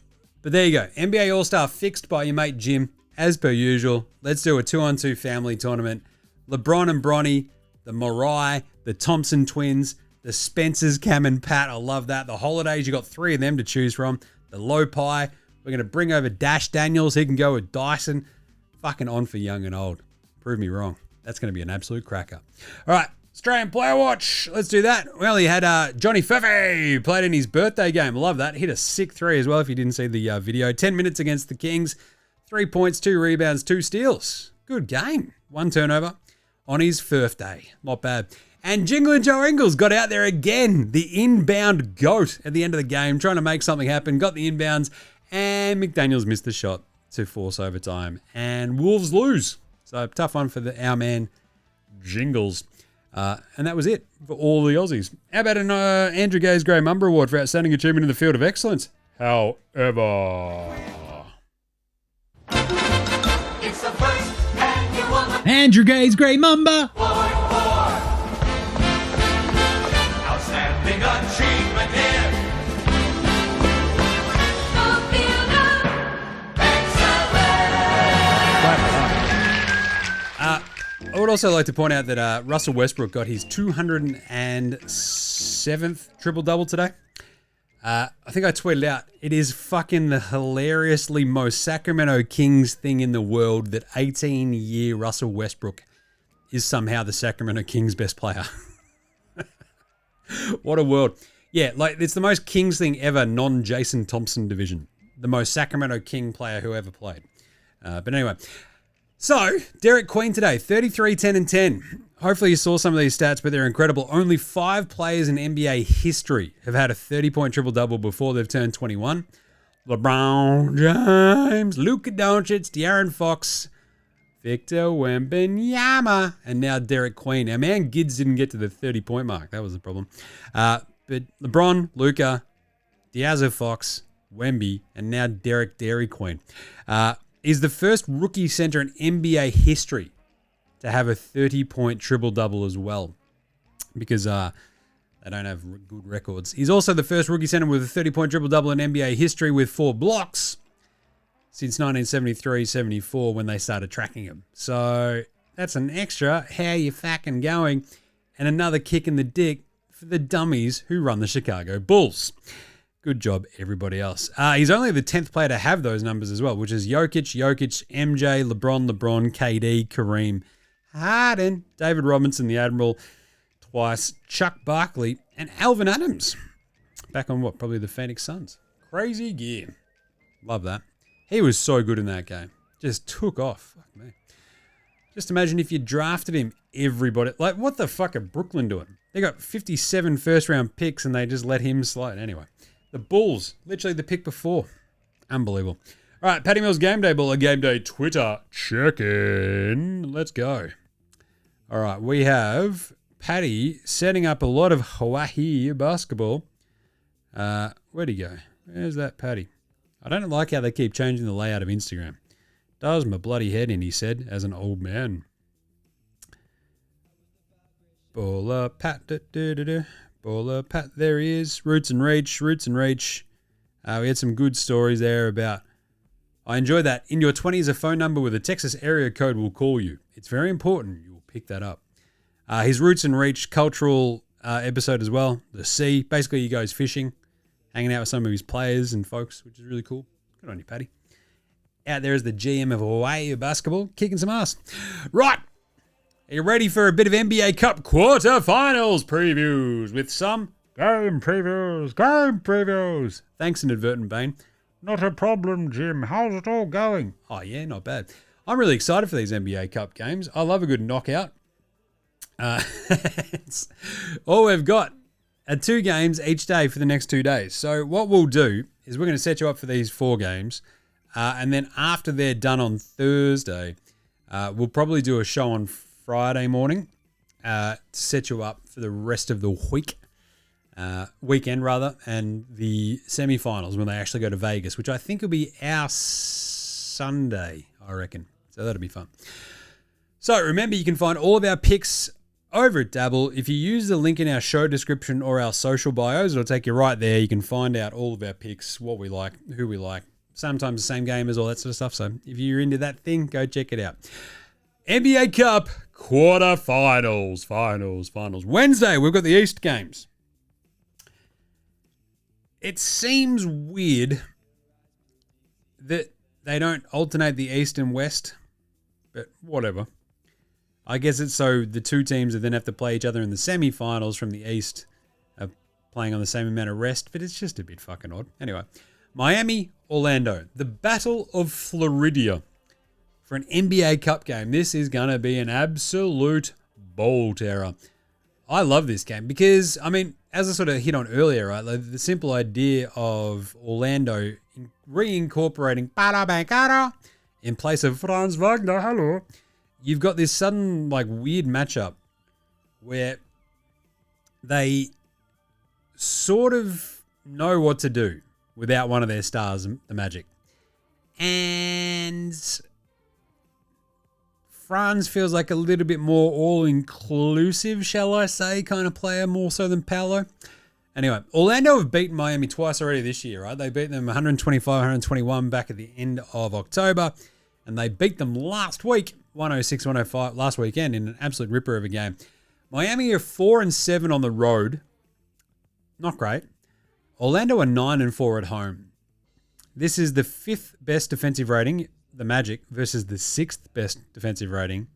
Speaker 1: there you go. NBA All-Star fixed by your mate Jim, as per usual. Let's do a 2-on-2 family tournament. LeBron and Bronny, the Mariah, the Thompson twins, the Spencers, Cam and Pat. I love that. The holidays, you got 3 of them to choose from. The Lopi. We're going to bring over Dash Daniels. He can go with Dyson. Fucking on for young and old. Prove me wrong. That's going to be an absolute cracker. All right, Australian Player Watch. Let's do that. Well, he had Johnny Fefe played in his birthday game. Love that. Hit a sick 3 as well if you didn't see the video. 10 minutes against the Kings. 3 points, 2 rebounds, 2 steals. Good game. 1 turnover on his birthday. Not bad. And Jingle and Joe Ingles got out there again. The inbound GOAT at the end of the game. Trying to make something happen. Got the inbounds. And McDaniels missed the shot to force overtime. And Wolves lose. So tough one for our man Jingles. And that was it for all the Aussies. How about an Andrew Gaze Gray MAMBA Award for Outstanding Achievement in the Field of Excellence? However...
Speaker 17: It's the first annual
Speaker 10: Andrew Gaze Gray MAMBA.
Speaker 17: Outstanding achievement in the field of
Speaker 1: I would also like to point out that Russell Westbrook got his 207th triple-double today. I think I tweeted out, it is fucking the hilariously most Sacramento Kings thing in the world that 18-year Russell Westbrook is somehow the Sacramento Kings best player. What a world. Yeah, like it's the most Kings thing ever, non-Jason Thompson division. The most Sacramento King player who ever played. But anyway... So, Derik Queen today, 33, 10, and 10. Hopefully you saw some of these stats, but they're incredible. Only 5 players in NBA history have had a 30-point triple-double before they've turned 21. LeBron James, Luka Doncic, De'Aaron Fox, Victor Wembanyama, and now Derik Queen. Our man Giddey didn't get to the 30-point mark. That was the problem. But LeBron, Luka, De'Aaron Fox, Wemby, and now Derik Queen. Is the first rookie center in NBA history to have a 30-point triple-double as well, because they don't have good records. He's also the first rookie center with a 30-point triple-double in NBA history with 4 blocks since 1973-74 when they started tracking him. So that's an extra how you fucking going, and another kick in the dick for the dummies who run the Chicago Bulls. Good job, everybody else. He's only the 10th player to have those numbers as well, which is Jokic, MJ, LeBron, KD, Kareem, Harden, David Robinson, the Admiral, twice, Chuck Barkley, and Alvin Adams. Back on what? Probably the Phoenix Suns. Crazy gear. Love that. He was so good in that game. Just took off. Fuck me. Just imagine if you drafted him, everybody. Like, what the fuck are Brooklyn doing? They got 57 first-round picks and they just let him slide. Anyway, the Bulls, literally the pick before. Unbelievable. All right, Patty Mills Game Day Ball, a Game Day Twitter check-in. Let's go. All right, we have Patty setting up a lot of Hawaii basketball. Where'd he go? Where's that Patty? I don't like how they keep changing the layout of Instagram. Does my bloody head in, he said, as an old man. Baller Pat, Baller Pat, there he is. Roots and Reach. We had some good stories there about, I enjoy that. In your 20s, a phone number with a Texas area code will call you. It's very important. You'll pick that up. His Roots and Reach cultural episode as well. The sea. Basically, he goes fishing, hanging out with some of his players and folks, which is really cool. Good on you, Patty. Out there is the GM of Hawaii basketball, kicking some ass. Right. Are you ready for a bit of NBA Cup quarterfinals previews with some game previews? Thanks, Inadvertent Bane. Not a problem, Jim. How's it all going? Oh, yeah, not bad. I'm really excited for these NBA Cup games. I love a good knockout. All we've got are 2 games each day for the next 2 days. So what we'll do is we're going to set you up for these 4 games. And then after they're done on Thursday, we'll probably do a show on Friday morning to set you up for the rest of the weekend rather, and the semifinals when they actually go to Vegas, which I think will be our Sunday, I reckon. So that'll be fun. So remember, you can find all of our picks over at Dabble. If you use the link in our show description or our social bios, it'll take you right there. You can find out all of our picks, what we like, who we like. Sometimes the same gamers, all that sort of stuff. So if you're into that thing, go check it out. NBA Cup quarterfinals, finals. Wednesday, we've got the East games. It seems weird that they don't alternate the East and West, but whatever. I guess it's so the 2 teams that then have to play each other in the semifinals from the East are playing on the same amount of rest, but it's just a bit fucking odd. Anyway. Miami, Orlando, the Battle of Florida for an NBA Cup game. This is going to be an absolute ball terror. I love this game because, I mean, as I sort of hit on earlier, right, like the simple idea of Orlando reincorporating Bada Bankara in place of Franz Wagner, hello, you've got this sudden, like, weird matchup where they sort of know what to do without one of their stars, the Magic. And Franz feels like a little bit more all-inclusive, shall I say, kind of player, more so than Paolo. Anyway, Orlando have beaten Miami twice already this year, right? They beat them 125-121 back at the end of October, and they beat them last week, 106-105, last weekend, in an absolute ripper of a game. Miami are 4-7 on the road. Not great. Orlando are 9-4 at home. This is the 5th best defensive rating, the Magic, versus the 6th best defensive rating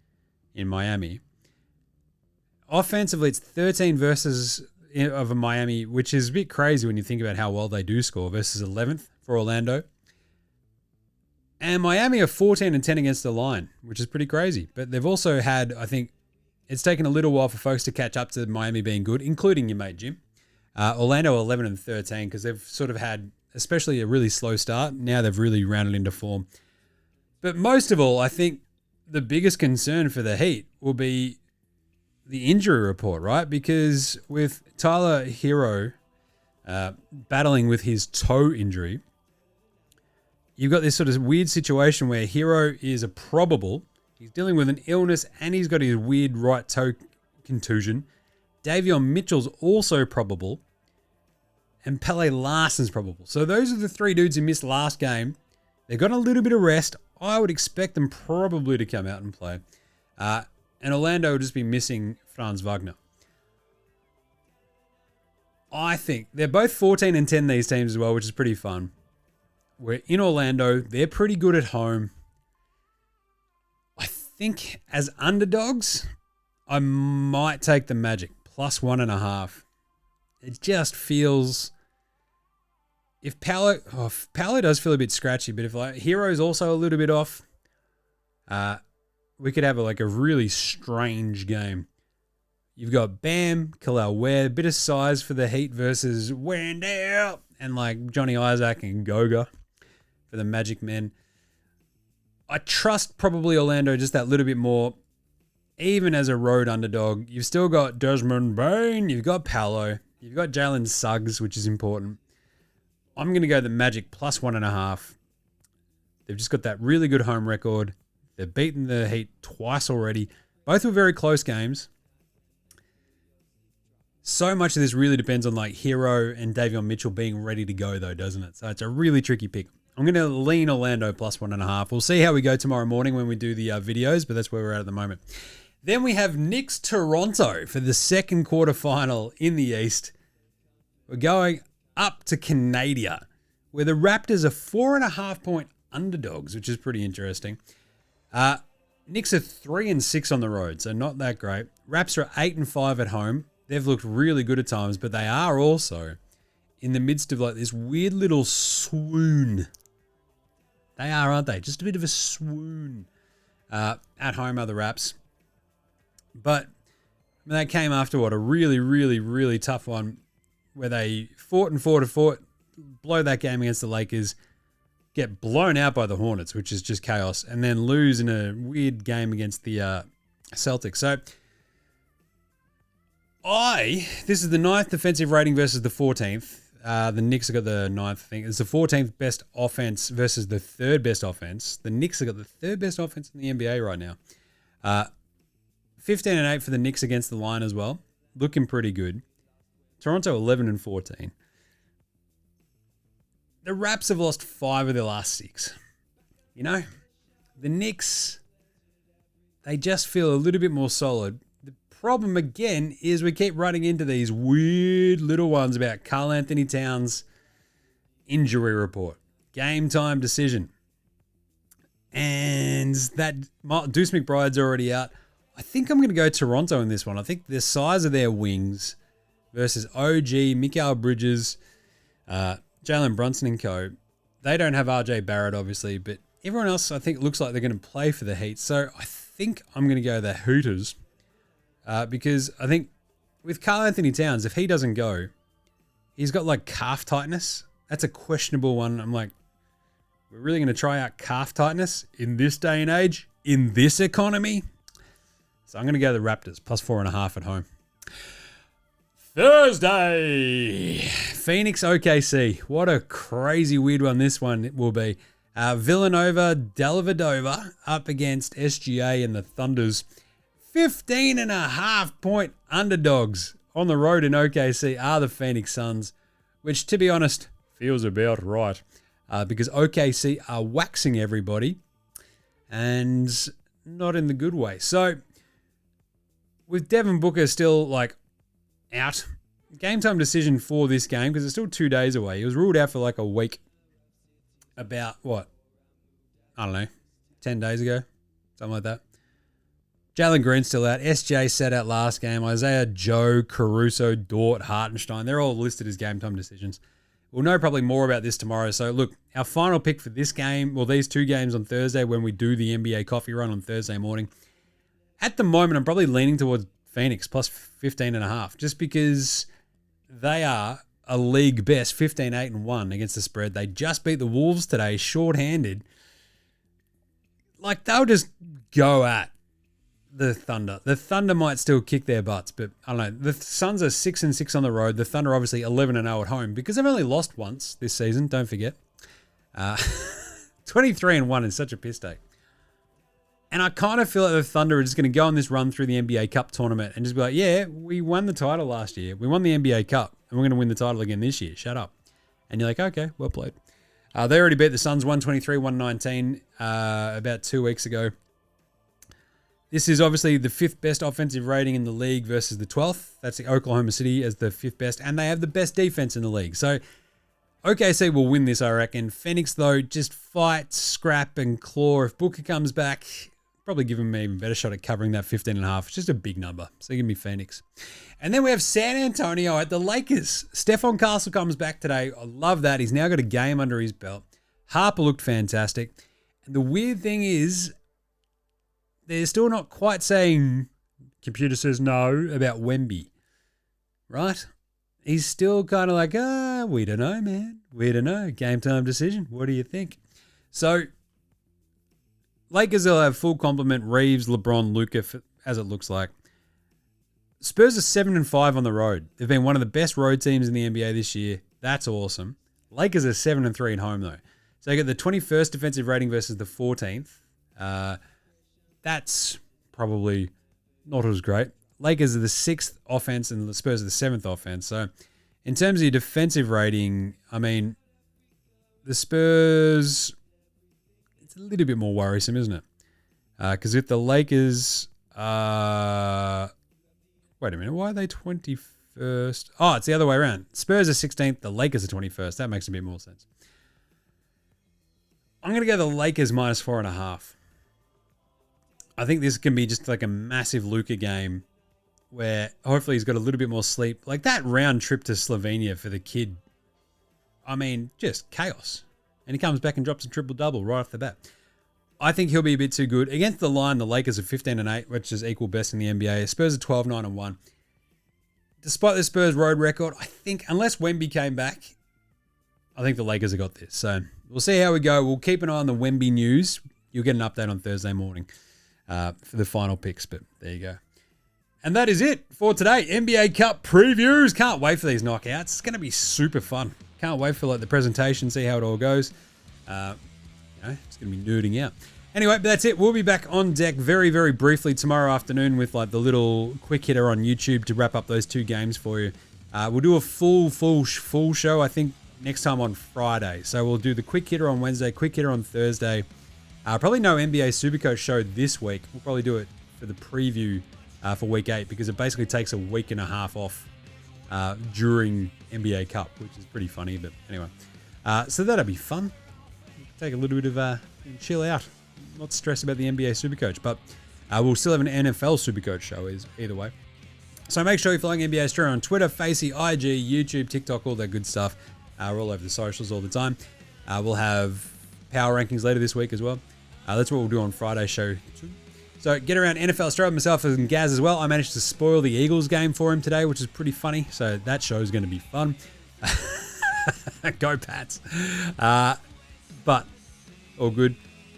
Speaker 1: in Miami. Offensively, it's 13 versus of a Miami, which is a bit crazy when you think about how well they do score, versus 11th for Orlando. And Miami are 14-10 against the line, which is pretty crazy. But they've also had, I think, it's taken a little while for folks to catch up to Miami being good, including your mate Jim. Orlando 11-13 because they've sort of had, especially a really slow start. Now they've really rounded into form. But most of all, I think the biggest concern for the Heat will be the injury report, right? Because with Tyler Hero battling with his toe injury, you've got this sort of weird situation where Hero is a probable. He's dealing with an illness and he's got his weird right toe contusion. Davion Mitchell's also probable. And Pele Larson's probable. So those are the 3 dudes who missed last game. They got a little bit of rest. I would expect them probably to come out and play. And Orlando will just be missing Franz Wagner. I think they're both 14 and 10, these teams as well, which is pretty fun. We're in Orlando. They're pretty good at home. I think as underdogs, I might take the Magic plus 1.5. It just feels... If Paolo does feel a bit scratchy, but if like Hero's also a little bit off, we could have a really strange game. You've got Bam, Khalil Ware, bit of size for the Heat versus Wendell, and like Johnny Isaac and Goga for the Magic men. I trust probably Orlando just that little bit more, even as a road underdog. You've still got Desmond Bain, you've got Paolo, you've got Jalen Suggs, which is important. I'm going to go the Magic plus 1.5. They've just got that really good home record. They've beaten the Heat twice already. Both were very close games. So much of this really depends on like Hero and Davion Mitchell being ready to go though, doesn't it? So it's a really tricky pick. I'm going to lean Orlando plus 1.5. We'll see how we go tomorrow morning when we do the videos, but that's where we're at the moment. Then we have Knicks Toronto for the second quarterfinal in the East. We're going up to Canada, where the Raptors are 4.5-point underdogs, which is pretty interesting. Knicks are 3-6 on the road, so not that great. Raps are 8-5 at home. They've looked really good at times, but they are also in the midst of like this weird little swoon. They are, aren't they? Just a bit of a swoon. At home are the Raps. But they came after what, a really, really, really tough one where they fought and fought and fought, blow that game against the Lakers, get blown out by the Hornets, which is just chaos, and then lose in a weird game against the Celtics. So this is the 9th defensive rating versus the 14th. The Knicks have got the 9th, I think. It's the 14th best offense versus the 3rd best offense. The Knicks have got the 3rd best offense in the NBA right now. 15-8 for the Knicks against the line as well. Looking pretty good. Toronto 11-14. The Raps have lost 5 of their last 6. You know, the Knicks, they just feel a little bit more solid. The problem again is we keep running into these weird little ones about Karl Anthony Towns' injury report, game time decision, and that Deuce McBride's already out. I think I'm going to go Toronto in this one. I think the size of their wings versus OG, Mikal Bridges, Jalen Brunson and co. They don't have RJ Barrett, obviously, but everyone else, I think, looks like they're going to play for the Heat. So I think I'm going to go the Hooters because I think with Karl Anthony Towns, if he doesn't go, he's got like calf tightness. That's a questionable one. I'm like, we're really going to try out calf tightness in this day and age, in this economy? So I'm going to go the Raptors, plus 4.5 at home. Thursday, Phoenix OKC. What a crazy weird one this one will be. Villanova Dellavedova up against SGA and the Thunders. 15.5-point underdogs on the road in OKC are the Phoenix Suns, which to be honest feels about right because OKC are waxing everybody and not in the good way. So with Devin Booker still like out, game time decision for this game because it's still 2 days away. He was ruled out for like a week about what? I don't know, 10 days ago, something like that. Jalen Green's still out. SJ sat out last game. Isaiah Joe, Caruso, Dort, Hartenstein, they're all listed as game time decisions. We'll know probably more about this tomorrow. So look, our final pick for this game, well, these 2 games on Thursday when we do the NBA coffee run on Thursday morning. At the moment, I'm probably leaning towards Phoenix plus 15.5 just because they are a league best 15-8-1 against the spread. They just beat the Wolves today, shorthanded. Like, they'll just go at the Thunder. The Thunder might still kick their butts, but I don't know. The Suns are 6-6 on the road. The Thunder obviously 11-0 at home because they've only lost once this season, don't forget. 23-1 is such a piss take. And I kind of feel like the Thunder are just going to go on this run through the NBA Cup tournament and just be like, yeah, we won the title last year. We won the NBA Cup, and we're going to win the title again this year. Shut up. And you're like, okay, well played. They already beat the Suns 123-119 about 2 weeks ago. This is obviously the 5th best offensive rating in the league versus the 12th. That's the Oklahoma City as the 5th best, and they have the best defense in the league. So OKC will win this, I reckon. Phoenix, though, just fight, scrap, and claw. If Booker comes back, probably give him an even better shot at covering that 15.5. It's just a big number. So give me Phoenix. And then we have San Antonio at the Lakers. Stephon Castle comes back today. I love that. He's now got a game under his belt. Harper looked fantastic. And the weird thing is, they're still not quite saying, computer says no, about Wemby. Right? He's still kind of like, we don't know, man. We don't know. Game time decision. What do you think? So, Lakers will have full complement, Reeves, LeBron, Luka, as it looks like. Spurs are 7-5 on the road. They've been one of the best road teams in the NBA this year. That's awesome. Lakers are 7-3 at home, though. So they get the 21st defensive rating versus the 14th. That's probably not as great. Lakers are the 6th offense and the Spurs are the 7th offense. So in terms of your defensive rating, I mean, the Spurs, it's a little bit more worrisome, isn't it? Because if the Lakers, wait a minute, why are they 21st? Oh, it's the other way around. Spurs are 16th, the Lakers are 21st. That makes a bit more sense. I'm going to go the Lakers minus 4.5. I think this can be just like a massive Luka game where hopefully he's got a little bit more sleep. Like that round trip to Slovenia for the kid, I mean, just chaos. And he comes back and drops a triple-double right off the bat. I think he'll be a bit too good. Against the line, the Lakers are 15-8, which is equal best in the NBA. Spurs are 12-9-1. Despite the Spurs road record, I think, unless Wemby came back, I think the Lakers have got this. So we'll see how we go. We'll keep an eye on the Wemby news. You'll get an update on Thursday morning for the final picks, but there you go. And that is it for today. NBA Cup previews. Can't wait for these knockouts. It's going to be super fun. Can't wait for like the presentation, see how it all goes. It's going to be nerding out. Anyway, but that's it. We'll be back on deck very, very briefly tomorrow afternoon with like the little quick hitter on YouTube to wrap up those 2 games for you. We'll do a full show, I think, next time on Friday. So we'll do the quick hitter on Wednesday, quick hitter on Thursday. Probably no NBA Supercoach show this week. We'll probably do it for the preview for week 8 because it basically takes a week and a half off during NBA Cup, which is pretty funny. But anyway, so that'll be fun. Take a little bit of chill out. Not stress about the NBA Supercoach, but we'll still have an NFL Supercoach show either way. So make sure you're following NBA Straya on Twitter, Facey, IG, YouTube, TikTok, all that good stuff. We're all over the socials all the time. We'll have power rankings later this week as well. That's what we'll do on Friday's show too. So get around NFL Straya, myself and Gaz as well. I managed to spoil the Eagles game for him today, which is pretty funny. So that show is going to be fun. Go Pats. But all good.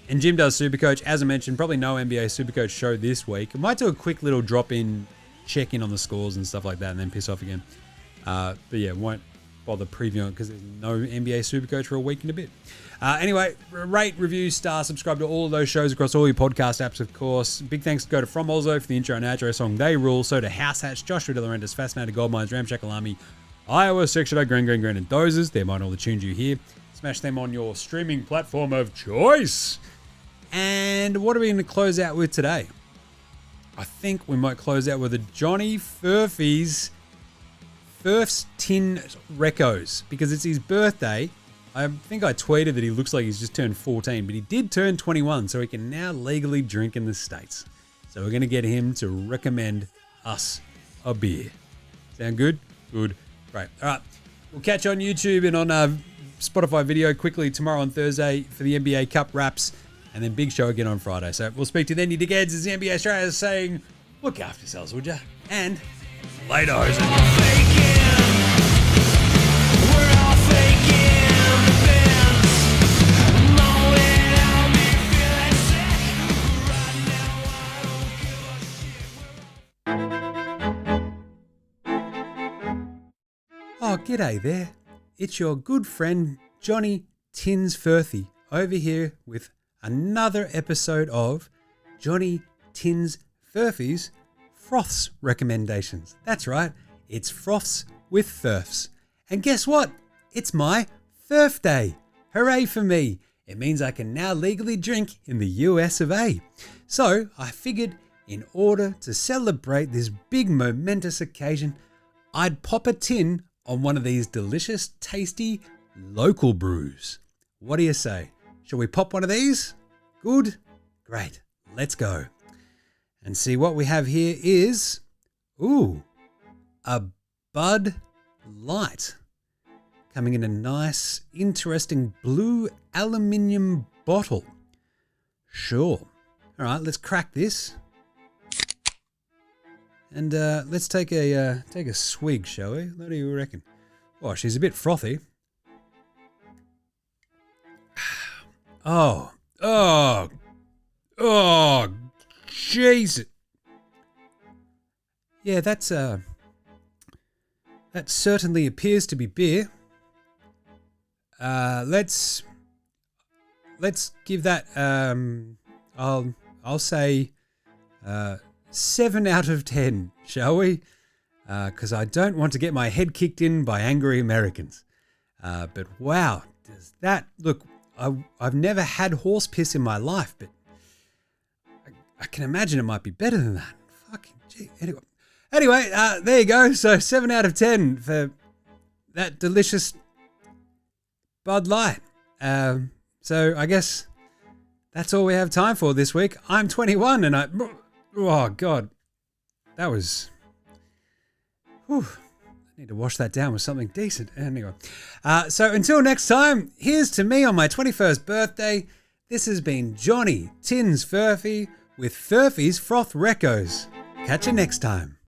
Speaker 1: And Jim does Supercoach. As I mentioned, probably no NBA Supercoach show this week. I might do a quick little drop-in, check-in on the scores and stuff like that and then piss off again. But yeah, won't bother previewing it because there's no NBA Supercoach for a week and a bit. Anyway, rate, review, star, subscribe to all of those shows across all your podcast apps, of course. Big thanks to go to From Olzo for the intro and outro song They Rule. So to House Hatch, Joshua De Laurentiis, Fascinated Goldmines, Ramshackle Army, Iowa, Section Green, and Dozers. They're mine, all the tunes you hear. Smash them on your streaming platform of choice. And what are we going to close out with today? I think we might close out with a Johnny Furphy's Furf's Tin Recos because it's his birthday. I think I tweeted that he looks like he's just turned 14, but he did turn 21, so he can now legally drink in the States. So we're going to get him to recommend us a beer. Sound good? Good. Great. All right. We'll catch you on YouTube and on Spotify video quickly tomorrow on Thursday for the NBA Cup wraps, and then big show again on Friday. So we'll speak to you then, you dickheads, as the NBA Straya is saying, look after yourselves, would ya? And later, Oh, g'day there. It's your good friend Johnny Tins Furphy over here with another episode of Johnny Tins Furphy's Froths Recommendations. That's right, it's Froths with Furfs. And guess what? It's my Furf Day. Hooray for me. It means I can now legally drink in the US of A. So I figured in order to celebrate this big momentous occasion, I'd pop a tin on one of these delicious, tasty, local brews. What do you say? Shall we pop one of these? Good? Great. Let's go. And see what we have here is, a Bud Light. Coming in a nice, interesting blue aluminium bottle. Sure. All right, let's crack this. And let's take a swig, shall we? What do you reckon? Oh, she's a bit frothy. Oh, jeez. Yeah, that certainly appears to be beer. Let's give that I'll say 7 out of 10, shall we? Because I don't want to get my head kicked in by angry Americans. But wow, does that look? I've never had horse piss in my life, but I can imagine it might be better than that. Fucking gee. Anyway, there you go. So 7 out of 10 for that delicious Bud Light. So I guess that's all we have time for this week. I'm 21 and oh God, that was, whew, I need to wash that down with something decent. Anyway, so until next time, here's to me on my 21st birthday. This has been Johnny Tins Furphy with Furphy's Froth Recos. Catch you next time.